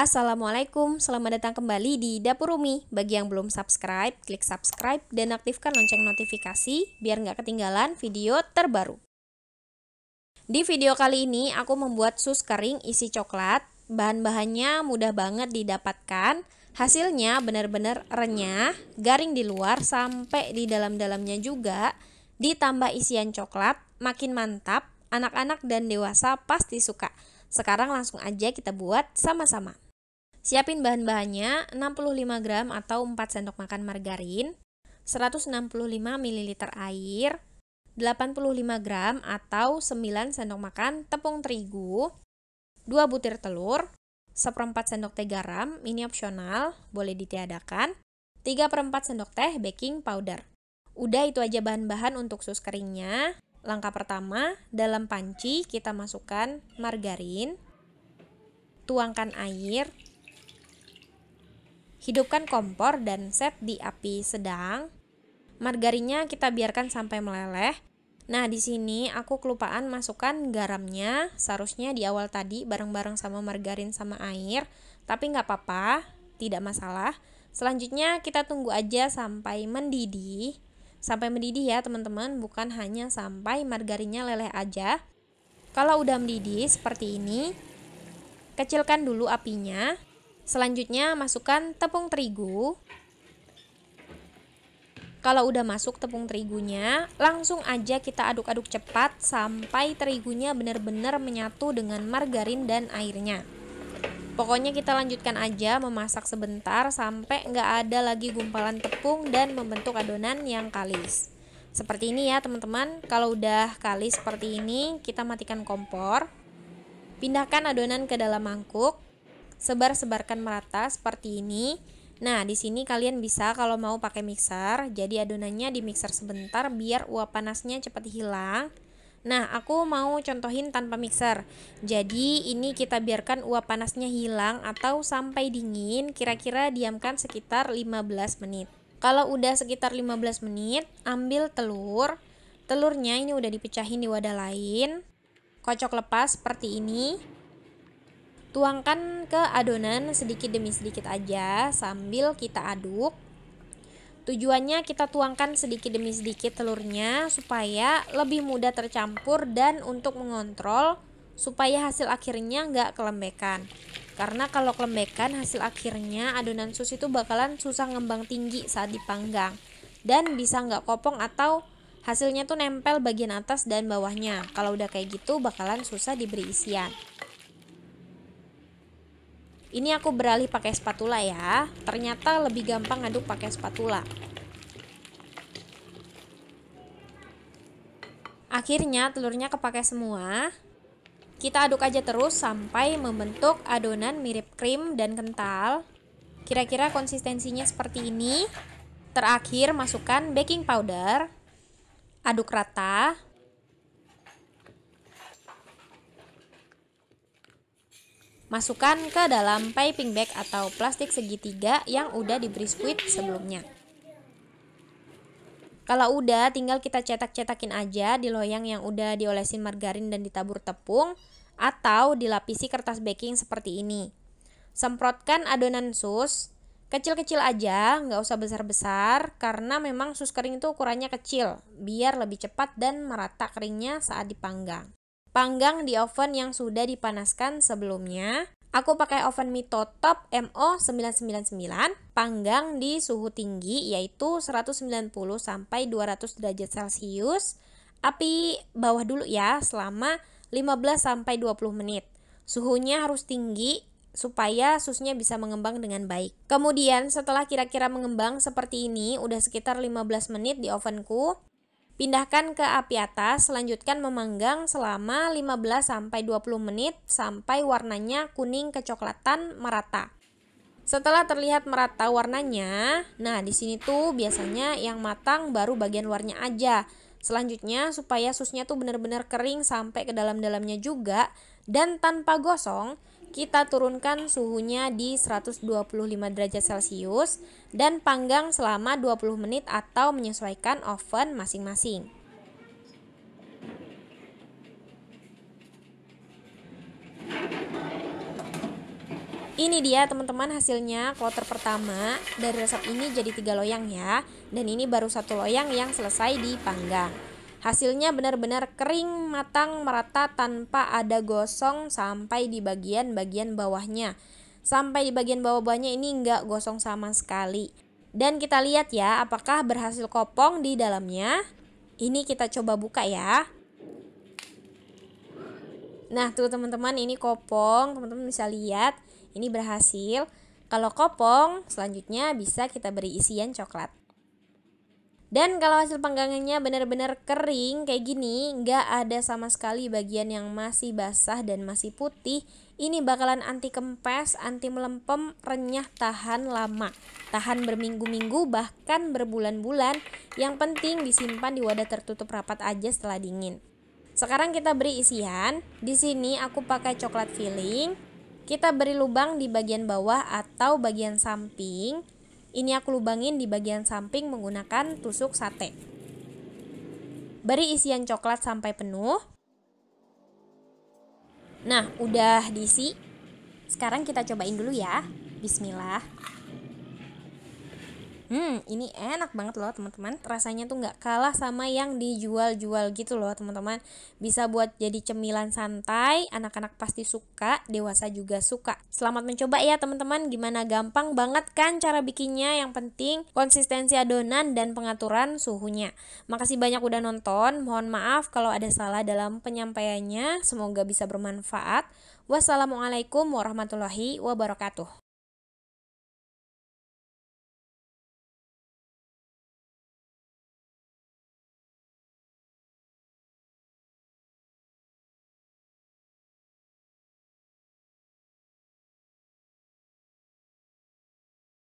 Assalamualaikum, selamat datang kembali di Dapur Umi. Bagi yang belum subscribe, klik subscribe dan aktifkan lonceng notifikasi biar nggak ketinggalan video terbaru. Di video kali ini aku membuat sus kering isi coklat. Bahan-bahannya mudah banget didapatkan. Hasilnya benar-benar renyah, garing di luar sampai di dalam-dalamnya juga. Ditambah isian coklat, makin mantap. Anak-anak dan dewasa pasti suka. Sekarang langsung aja kita buat sama-sama. Siapin bahan-bahannya, 65 gram atau 4 sendok makan margarin, 165 ml air, 85 gram atau 9 sendok makan tepung terigu, 2 butir telur, 1/4 sendok teh garam, ini opsional, boleh ditiadakan, 3/4 sendok teh baking powder. Udah itu aja bahan-bahan untuk sus keringnya. Langkah pertama, dalam panci kita masukkan margarin, tuangkan air, hidupkan kompor dan set di api sedang. Margarinnya kita biarkan sampai meleleh. Nah, di sini aku kelupaan masukkan garamnya, seharusnya di awal tadi bareng-bareng sama margarin sama air, tapi nggak apa-apa, tidak masalah. Selanjutnya kita tunggu aja sampai mendidih. Sampai mendidih ya teman-teman, bukan hanya sampai margarinnya leleh aja. Kalau udah mendidih seperti ini, kecilkan dulu apinya. Selanjutnya masukkan tepung terigu. Kalau udah masuk tepung terigunya, langsung aja kita aduk-aduk cepat sampai terigunya benar-benar menyatu dengan margarin dan airnya. Pokoknya kita lanjutkan aja memasak sebentar sampai nggak ada lagi gumpalan tepung dan membentuk adonan yang kalis. Seperti ini ya teman-teman. Kalau udah kalis seperti ini, kita matikan kompor. Pindahkan adonan ke dalam mangkuk. Sebar-sebarkan merata seperti ini. Nah, di sini kalian bisa kalau mau pakai mixer, jadi adonannya di mixer sebentar biar uap panasnya cepat hilang. Nah, aku mau contohin tanpa mixer. Jadi, ini kita biarkan uap panasnya hilang atau sampai dingin, kira-kira diamkan sekitar 15 menit. Kalau udah sekitar 15 menit, ambil telur. Telurnya ini udah dipecahin di wadah lain. Kocok lepas seperti ini. Tuangkan ke adonan sedikit demi sedikit aja sambil kita aduk. Tujuannya kita tuangkan sedikit demi sedikit telurnya supaya lebih mudah tercampur dan untuk mengontrol supaya hasil akhirnya nggak kelembekan. Karena kalau kelembekan hasil akhirnya adonan sus itu bakalan susah ngembang tinggi saat dipanggang. Dan bisa nggak kopong atau hasilnya tuh nempel bagian atas dan bawahnya. Kalau udah kayak gitu bakalan susah diberi isian. Ini aku beralih pakai spatula ya. Ternyata lebih gampang ngaduk pakai spatula. Akhirnya telurnya kepakai semua. Kita aduk aja terus sampai membentuk adonan mirip krim dan kental. Kira-kira konsistensinya seperti ini. Terakhir masukkan baking powder. Aduk rata. Masukkan ke dalam piping bag atau plastik segitiga yang udah diberi squid sebelumnya. Kalau udah, tinggal kita cetak-cetakin aja di loyang yang udah diolesin margarin dan ditabur tepung, atau dilapisi kertas baking seperti ini. Semprotkan adonan sus, kecil-kecil aja, nggak usah besar-besar, karena memang sus kering itu ukurannya kecil, biar lebih cepat dan merata keringnya saat dipanggang. Panggang di oven yang sudah dipanaskan sebelumnya. Aku pakai oven Mito Top MO999, panggang di suhu tinggi yaitu 190 sampai 200 derajat Celcius. Api bawah dulu ya selama 15 sampai 20 menit. Suhunya harus tinggi supaya susnya bisa mengembang dengan baik. Kemudian setelah kira-kira mengembang seperti ini, udah sekitar 15 menit di ovenku. Pindahkan ke api atas, lanjutkan memanggang selama 15 sampai 20 menit sampai warnanya kuning kecoklatan merata. Setelah terlihat merata warnanya, nah di sini tuh biasanya yang matang baru bagian luarnya aja. Selanjutnya supaya susnya tuh benar-benar kering sampai ke dalam-dalamnya juga dan tanpa gosong, kita turunkan suhunya di 125 derajat Celcius dan panggang selama 20 menit atau menyesuaikan oven masing-masing. Ini dia teman-teman hasilnya kloter pertama. Dari resep ini jadi 3 loyang ya. Dan ini baru 1 loyang yang selesai dipanggang. Hasilnya benar-benar kering, matang, merata tanpa ada gosong sampai di bagian-bagian bawahnya. Sampai di bagian bawah-bawahnya ini enggak gosong sama sekali. Dan kita lihat ya apakah berhasil kopong di dalamnya. Ini kita coba buka ya. Nah tuh teman-teman, ini kopong, teman-teman bisa lihat. Ini berhasil. Kalau kopong, selanjutnya bisa kita beri isian coklat. Dan kalau hasil panggangannya benar-benar kering kayak gini, nggak ada sama sekali bagian yang masih basah dan masih putih, ini bakalan anti kempes, anti melempem, renyah, tahan lama. Tahan berminggu-minggu bahkan berbulan-bulan. Yang penting disimpan di wadah tertutup rapat aja setelah dingin. Sekarang kita beri isian. Di sini aku pakai coklat filling. Kita beri lubang di bagian bawah atau bagian samping. Ini aku lubangin di bagian samping menggunakan tusuk sate. Beri isian coklat sampai penuh. Nah, udah diisi. Sekarang kita cobain dulu ya. Bismillah. Ini enak banget loh teman-teman. Rasanya tuh nggak kalah sama yang dijual-jual gitu loh teman-teman. Bisa buat jadi cemilan santai, anak-anak pasti suka, dewasa juga suka. Selamat mencoba ya teman-teman. Gimana, gampang banget kan cara bikinnya. Yang penting konsistensi adonan dan pengaturan suhunya. Makasih banyak udah nonton. Mohon maaf kalau ada salah dalam penyampaiannya. Semoga bisa bermanfaat. Wassalamualaikum warahmatullahi wabarakatuh.